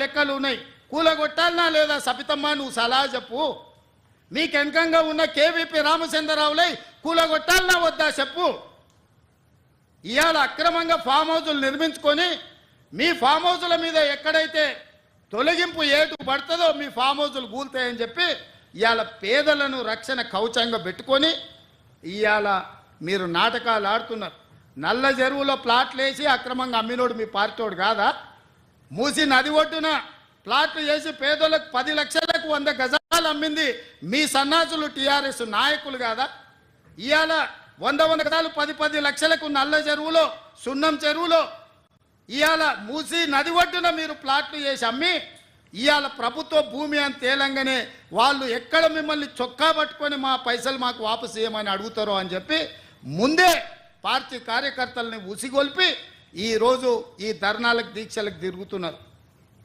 లెక్కలు ఉన్నాయి. కూలగొట్టాలనా లేదా సబితమ్మ, నువ్వు సలహా చెప్పు. నీకెనకంగా ఉన్న కేవీపీ రామచంద్రరావులై కూలగొట్టాలనా వద్దా చెప్పు. ఇవాళ అక్రమంగా ఫామ్ హౌజులు నిర్మించుకొని మీ ఫామ్ హౌజుల మీద ఎక్కడైతే తొలగింపు ఏటు పడుతుందో మీ ఫామ్ హౌజులు కూలుతాయని చెప్పి ఇవాళ పేదలను రక్షణ కవచంగా పెట్టుకొని ఇవాళ మీరు నాటకాలు ఆడుతున్నారు. నల్ల చెరువులో ప్లాట్లు వేసి అక్రమంగా అమ్మినోడు మీ పార్టీోడు కాదా? మూసి నది ఒడ్డున ప్లాట్లు వేసి పేదలకు 10 లక్షలకు 100 గజాలు అమ్మింది మీ సన్నాసులు టీఆర్ఎస్ నాయకులు కాదా? ఇవాళ 100 గజాలు 10 లక్షలకు నల్ల చెరువులో, సున్నం చెరువులో ఇవాళ మూసి నది ఒడ్డున మీరు ప్లాట్లు చేసి అమ్మి ఇవాళ ప్రభుత్వ భూమి అని తేలంగానే వాళ్ళు ఎక్కడ మిమ్మల్ని చొక్కా పట్టుకొని మా పైసలు మాకు వాపసు చేయమని అడుగుతారో అని చెప్పి ముందే పార్టీ కార్యకర్తల్ని ఉసిగొల్పి ఈరోజు ఈ ధర్నాలకు దీక్షలకు తిరుగుతున్నారు.